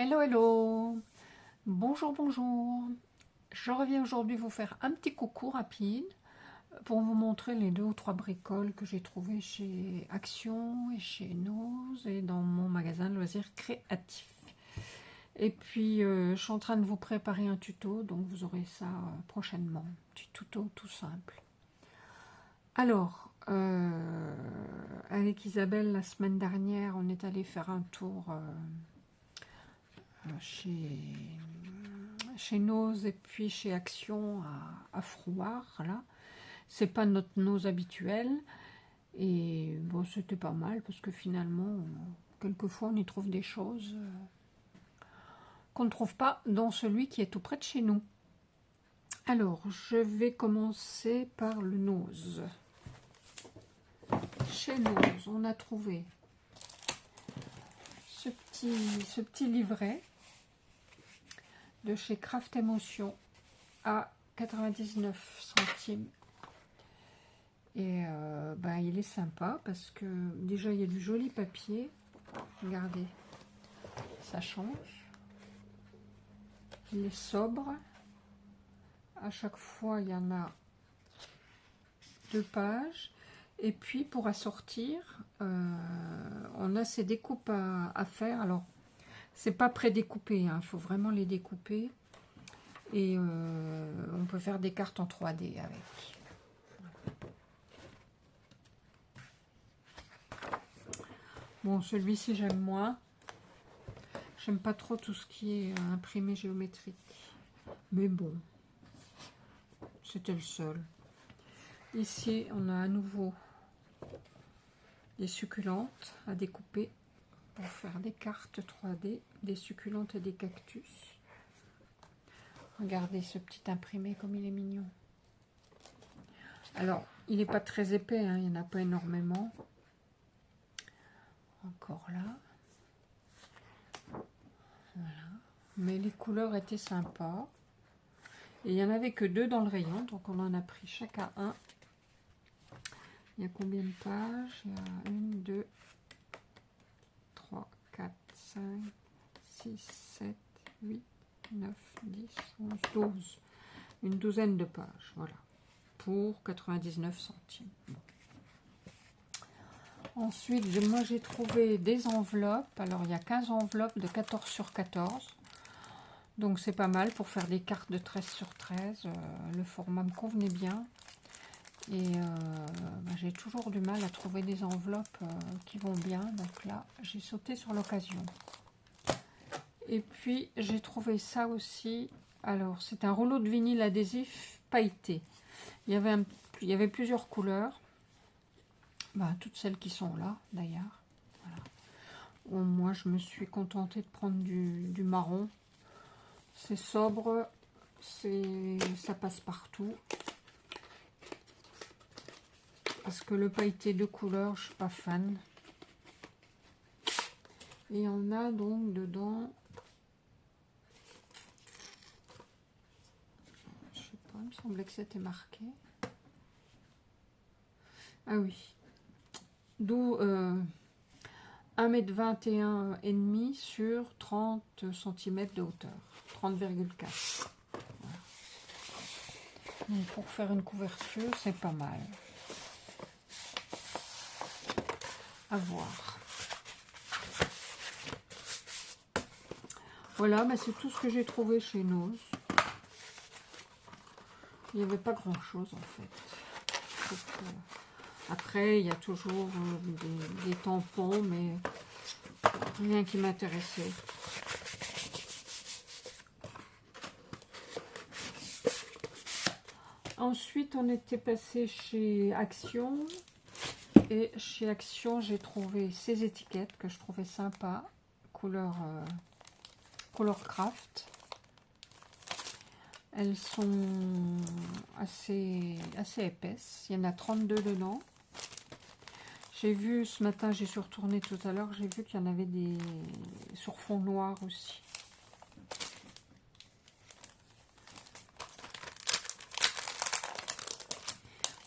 Hello, hello. Bonjour, bonjour. Je reviens aujourd'hui vous faire un petit coucou rapide pour vous montrer les 2 ou 3 bricoles que j'ai trouvées chez Action et chez Nose et dans mon magasin de loisirs créatifs. Et puis, je suis en train de vous préparer un tuto, donc vous aurez ça prochainement. Petit tuto tout simple. Alors, avec Isabelle, la semaine dernière, on est allé faire un tour chez Nose et puis chez Action à Frouard. Là, c'est pas notre Nose habituel. Et bon, c'était pas mal parce que finalement, quelquefois, on y trouve des choses qu'on ne trouve pas dans celui qui est tout près de chez nous. Alors, je vais commencer par le Nose. Chez Nose, on a trouvé ce petit livret de chez Craft Emotion à 99 centimes. Et il est sympa parce que déjà il y a du joli papier. Regardez, ça change. Il est sobre. À chaque fois, il y en a 2 pages. Et puis pour assortir, on a ces découpes à faire. Alors, c'est pas prédécoupé, hein, il faut vraiment les découper. Et on peut faire des cartes en 3D avec. Bon, celui-ci j'aime moins. J'aime pas trop tout ce qui est imprimé géométrique. Mais bon, c'était le seul. Ici, on a à nouveau des succulentes à découper pour faire des cartes 3D, des succulentes et des cactus. Regardez ce petit imprimé comme il est mignon. Alors, il n'est pas très épais, hein, il n'y en a pas énormément. Encore là. Voilà. Mais les couleurs étaient sympas. Et il n'y en avait que 2 dans le rayon, donc on en a pris chacun un. Il y a combien de pages? Il y a 1, 2, 3, 4, 5, 6, 7, 8, 9, 10, 11, 12. Une douzaine de pages, voilà. Pour 99 centimes. Ensuite, moi j'ai trouvé des enveloppes. Alors il y a 15 enveloppes de 14 sur 14. Donc c'est pas mal pour faire des cartes de 13 sur 13. Le format me convenait bien. Et j'ai toujours du mal à trouver des enveloppes qui vont bien. Donc là, j'ai sauté sur l'occasion. Et puis j'ai trouvé ça aussi. Alors c'est un rouleau de vinyle adhésif pailleté. Il y avait plusieurs couleurs. Toutes celles qui sont là d'ailleurs. Voilà. Bon, moi je me suis contentée de prendre du marron. C'est sobre, ça passe partout. Parce que le pailleté de couleur, je suis pas fan. Et on a donc dedans, je sais pas, il me semblait que c'était marqué. Ah oui. D'où 1,21 m sur 30 cm de hauteur. 30,4. Voilà. Donc pour faire une couverture, c'est pas mal. À voir. Voilà, c'est tout ce que j'ai trouvé chez Nose. Il n'y avait pas grand chose en fait. Après, il y a toujours des tampons, mais rien qui m'intéressait. Ensuite, on était passé chez Action. Et chez Action, j'ai trouvé ces étiquettes que je trouvais sympa. Couleur craft. Elles sont assez épaisses. Il y en a 32 dedans. J'ai vu ce matin, j'ai suis retournée tout à l'heure, j'ai vu qu'il y en avait des sur fond noir aussi.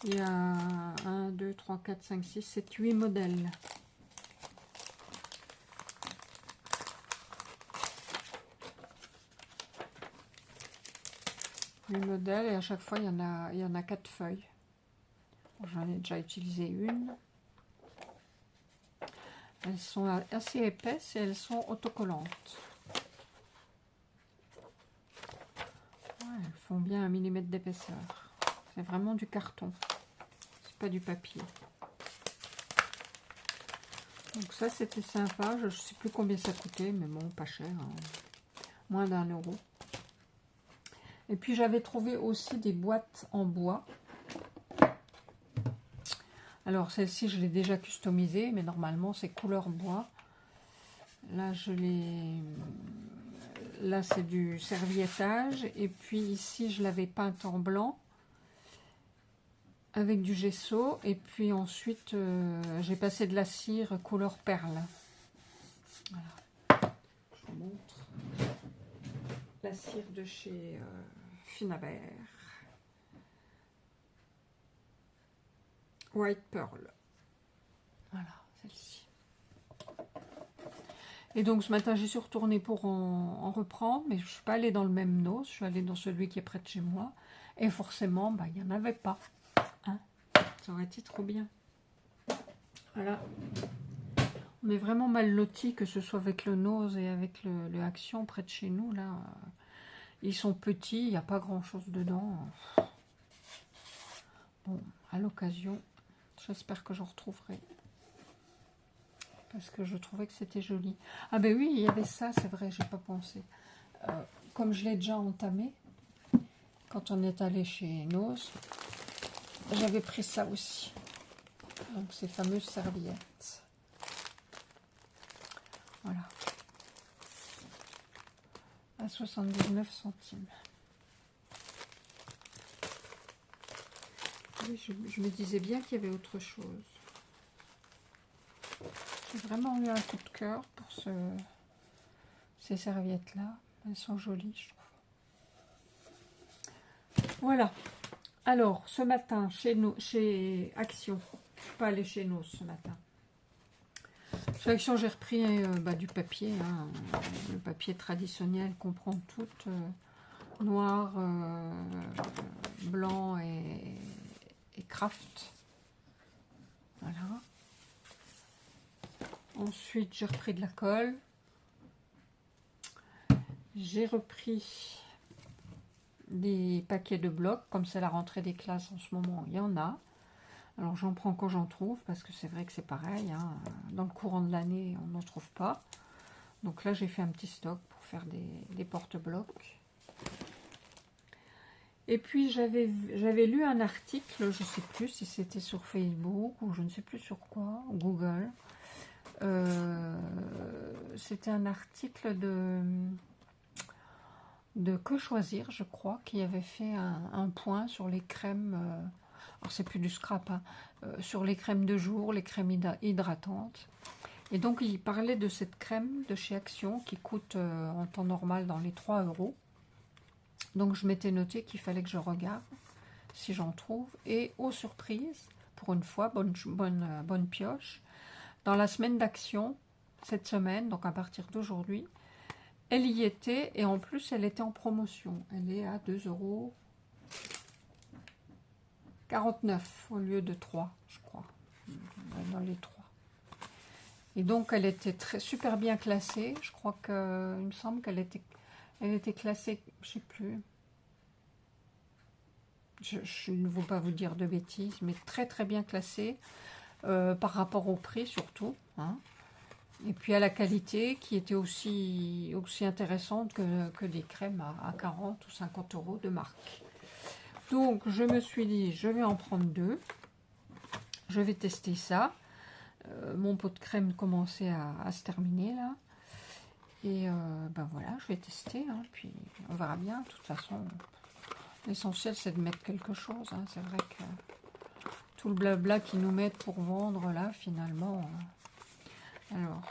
Il y a 1, 2, 3, 4, 5, 6, 7, 8 modèles. du modèle et à chaque fois, il y en a 4 feuilles. Bon, j'en ai déjà utilisé une. Elles sont assez épaisses et elles sont autocollantes. Ouais, elles font bien 1 millimètre d'épaisseur. C'est vraiment du carton. C'est pas du papier. Donc ça, c'était sympa. Je ne sais plus combien ça coûtait, mais bon, pas cher. Hein. Moins d'1 €. Et puis, j'avais trouvé aussi des boîtes en bois. Alors, celle-ci, je l'ai déjà customisée, mais normalement, c'est couleur bois. Là, Là, c'est du serviettage. Et puis, ici, je l'avais peinte en blanc avec du gesso. Et puis, ensuite, j'ai passé de la cire couleur perle. Voilà. Je vous montre. La cire de chez Finabert. White Pearl. Voilà, celle-ci. Et donc ce matin, j'y suis retournée pour en reprendre, mais je ne suis pas allée dans le même Noz, je suis allée dans celui qui est près de chez moi. Et forcément, bah, il n'y en avait pas. Hein, ça aurait été trop bien. Voilà. On est vraiment mal lotis, que ce soit avec le Noz et avec le Action près de chez nous. Là, ils sont petits, il n'y a pas grand-chose dedans. Bon, à l'occasion, j'espère que j'en retrouverai. Parce que je trouvais que c'était joli. Ah ben oui, il y avait ça, c'est vrai, j'ai pas pensé. Comme je l'ai déjà entamé, quand on est allé chez Noz, j'avais pris ça aussi. Donc ces fameuses serviettes. Voilà. À 79 centimes. Oui, je me disais bien qu'il y avait autre chose. J'ai vraiment eu un coup de cœur pour ces serviettes-là. Elles sont jolies, je trouve. Voilà. Alors, ce matin, chez Action, je ne suis pas allée chez nous ce matin. Chez Action, j'ai repris du papier, hein, le papier traditionnel qu'on prend tout, noir, blanc et craft. Voilà. Ensuite, j'ai repris de la colle. J'ai repris des paquets de blocs, comme c'est la rentrée des classes en ce moment, il y en a. Alors j'en prends quand j'en trouve, parce que c'est vrai que c'est pareil, hein, dans le courant de l'année, on n'en trouve pas. Donc là, j'ai fait un petit stock pour faire des porte-blocs. Et puis j'avais lu un article, je ne sais plus si c'était sur Facebook, ou je ne sais plus sur quoi, Google. C'était un article de Que Choisir, je crois, qui avait fait un point sur les crèmes, alors c'est plus du scrap, hein, sur les crèmes de jour, les crèmes hydratantes. Et donc il parlait de cette crème de chez Action qui coûte en temps normal dans les 3 €. Donc je m'étais noté qu'il fallait que je regarde si j'en trouve. Et aux surprises, pour une fois, bonne pioche, dans la semaine d'Action, cette semaine, donc à partir d'aujourd'hui, elle y était, et en plus, elle était en promotion. Elle est à 2,49 € au lieu de 3, je crois. Dans les 3. Et donc, elle était super bien classée. Je crois il me semble qu'elle était classée, je ne sais plus. Je ne veux pas vous dire de bêtises, mais très très bien classée par rapport au prix surtout. Hein. Et puis à la qualité qui était aussi intéressante que des crèmes à 40 ou 50 € de marque. Donc je me suis dit, je vais en prendre 2. Je vais tester ça. Mon pot de crème commençait à se terminer là. Et ben voilà, je vais tester. Hein, puis on verra bien. De toute façon, l'essentiel c'est de mettre quelque chose. Hein. C'est vrai que tout le blabla qu'ils nous mettent pour vendre là, finalement. Alors,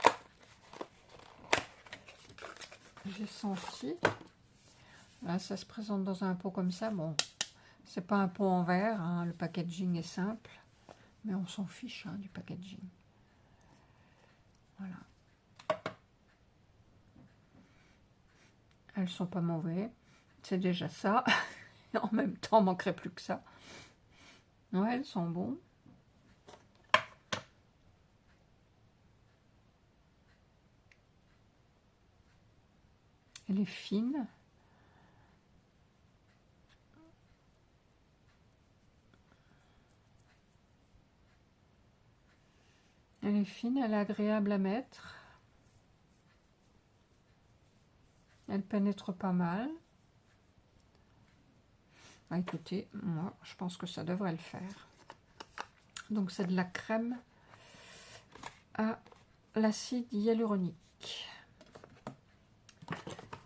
j'ai senti. Là, ça se présente dans un pot comme ça. Bon, c'est pas un pot en verre. Hein, le packaging est simple. Mais on s'en fiche hein, du packaging. Voilà. Elles sont pas mauvaises. C'est déjà ça. Et en même temps, il manquerait plus que ça. Ouais, elles sont bons. Elle est fine. Elle est fine, elle est agréable à mettre. Elle pénètre pas mal. Ah, écoutez, moi, je pense que ça devrait le faire. Donc, c'est de la crème à l'acide hyaluronique.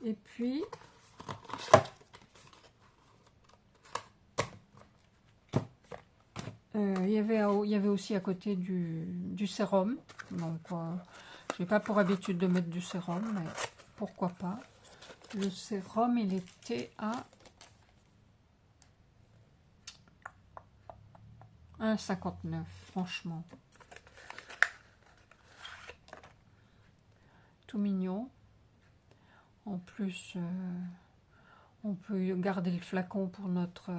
Et puis, il y avait aussi à côté du sérum. Donc, je n'ai pas pour habitude de mettre du sérum, mais pourquoi pas. Le sérum, il était à 1,59, franchement. Tout mignon. En plus, on peut garder le flacon pour notre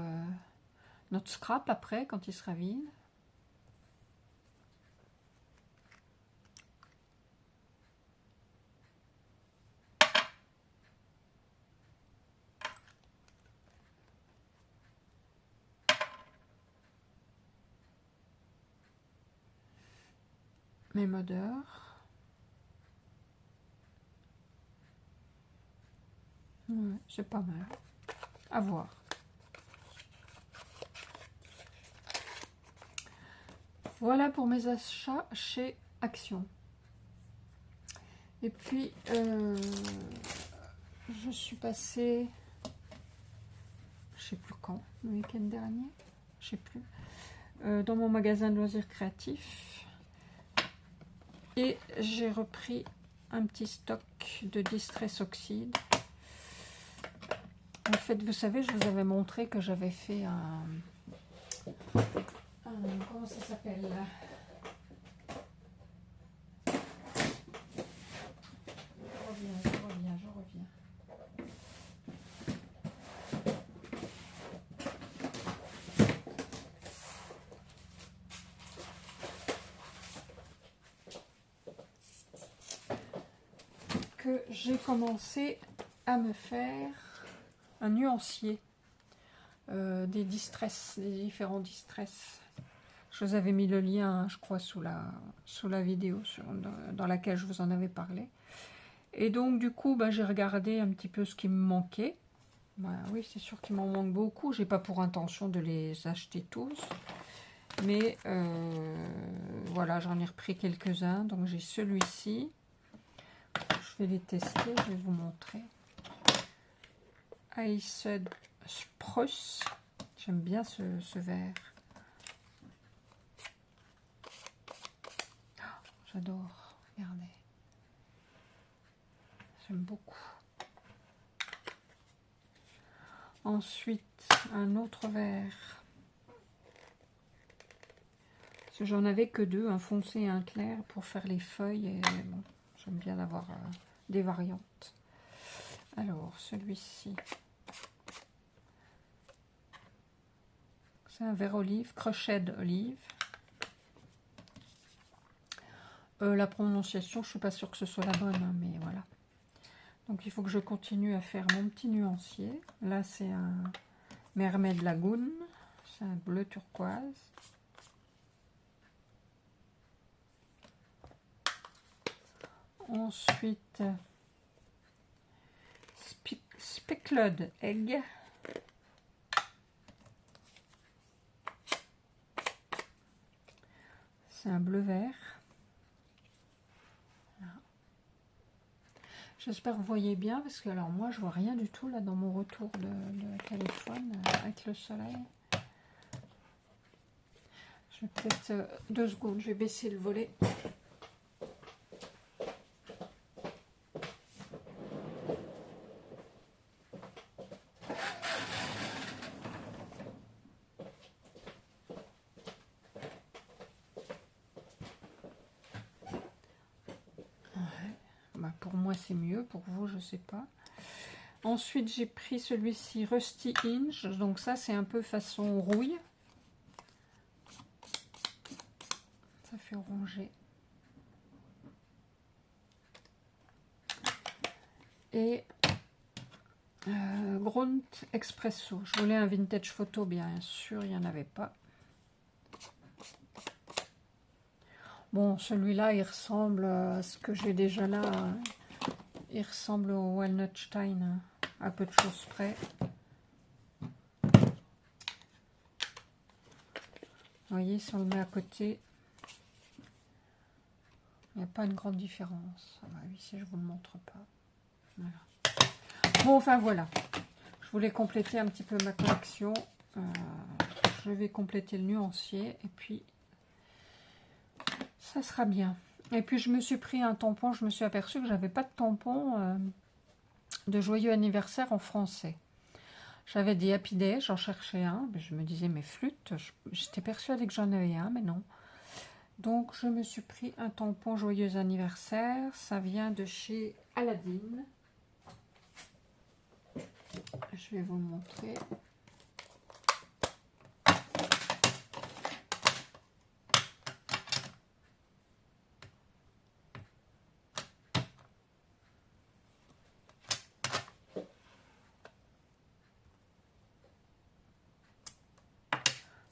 scrap après, quand il sera vide. Même odeur. Ouais, c'est pas mal. À voir. Voilà pour mes achats chez Action. Et puis, je suis passée, je sais plus quand, le week-end dernier, je sais plus, dans mon magasin de loisirs créatifs. Et j'ai repris un petit stock de Distress Oxide. En fait, vous savez, je vous avais montré que j'avais fait un comment ça s'appelle là? Je reviens. Que j'ai commencé à me faire un nuancier des différents distress. Je vous avais mis le lien, je crois, sous la vidéo dans laquelle je vous en avais parlé. Et donc, du coup, j'ai regardé un petit peu ce qui me manquait. Oui, c'est sûr qu'il m'en manque beaucoup. J'ai pas pour intention de les acheter tous. Mais voilà, j'en ai repris quelques-uns. Donc, j'ai celui-ci. Je vais les tester, je vais vous montrer. Iced Spruce. J'aime bien ce verre. Oh, j'adore, regardez. J'aime beaucoup. Ensuite, un autre verre. Parce que j'en avais que deux, un foncé et un clair, pour faire les feuilles. Et bon, j'aime bien avoir des variantes. Alors, celui-ci. C'est un verre olive, crochet d'olive. La prononciation, je ne suis pas sûre que ce soit la bonne, hein, mais voilà. Donc, il faut que je continue à faire mon petit nuancier. Là, c'est un Mermaid Lagoon. C'est un bleu turquoise. Ensuite, Speckled Egg. C'est un bleu vert. J'espère que vous voyez bien, parce que alors moi je vois rien du tout là dans mon retour de téléphone avec le soleil. Je vais peut-être 2 secondes, je vais baisser le volet. Pour moi c'est mieux, pour vous je sais pas. Ensuite, j'ai pris celui-ci Rusty Hinge. Donc ça, c'est un peu façon rouille. Ça fait orangé. Et Grunt Expresso. Je voulais un vintage photo, bien sûr, il n'y en avait pas. Bon, celui-là, il ressemble à ce que j'ai déjà là. Hein. Il ressemble au Walnut Stein, hein, à peu de choses près. Vous voyez, si on le met à côté, il n'y a pas une grande différence. Ah bah oui, si je ne vous le montre pas. Voilà. Bon, enfin voilà. Je voulais compléter un petit peu ma collection. Je vais compléter le nuancier et puis ça sera bien. Et puis je me suis pris un tampon. Je me suis aperçue que j'avais pas de tampon de joyeux anniversaire en français. J'avais des Happy Day, j'en cherchais un. Je me disais, mais flûte, j'étais persuadée que j'en avais un, mais non. Donc, je me suis pris un tampon joyeux anniversaire. Ça vient de chez Aladdin. Je vais vous le montrer.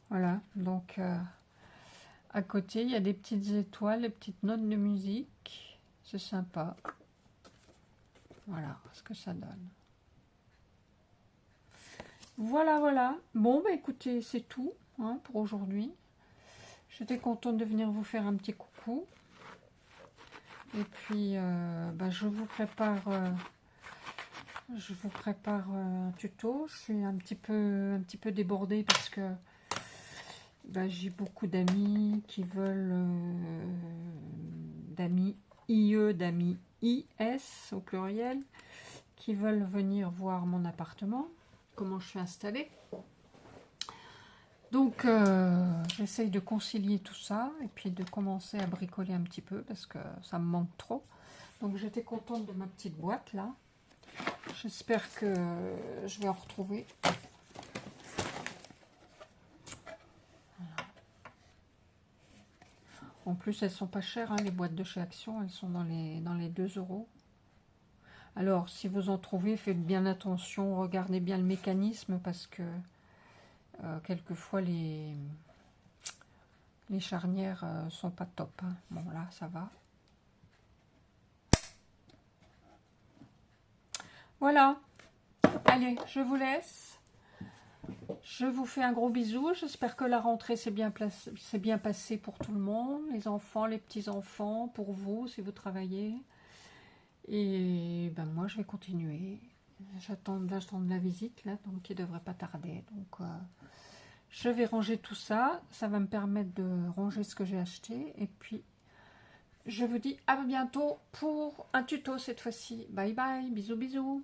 Voilà, donc à côté, il y a des petites étoiles, des petites notes de musique. C'est sympa. Voilà ce que ça donne. Voilà, voilà. Bon, bah écoutez, c'est tout hein, pour aujourd'hui. J'étais contente de venir vous faire un petit coucou. Et puis, bah, je vous prépare un tuto. Je suis un petit peu débordée parce que bah, j'ai beaucoup d'amis qui veulent, d'amis IE, d'amis IS au pluriel, qui veulent venir voir mon appartement, comment je suis installée. Donc, j'essaye de concilier tout ça et puis de commencer à bricoler un petit peu parce que ça me manque trop. Donc, j'étais contente de ma petite boîte là. J'espère que je vais en retrouver. Voilà. En plus, elles sont pas chères, hein, les boîtes de chez Action. Elles sont dans les 2 €. Alors, si vous en trouvez, faites bien attention. Regardez bien le mécanisme parce que quelquefois, les charnières sont pas top. Hein. Bon, là, ça va. Voilà. Allez, je vous laisse. Je vous fais un gros bisou. J'espère que la rentrée s'est bien passée pour tout le monde. Les enfants, les petits-enfants, pour vous, si vous travaillez. Et ben moi, je vais continuer. J'attends la visite, là, donc qui ne devrait pas tarder. Donc, je vais ranger tout ça. Ça va me permettre de ranger ce que j'ai acheté. Et puis, je vous dis à bientôt pour un tuto cette fois-ci. Bye bye, bisous bisous.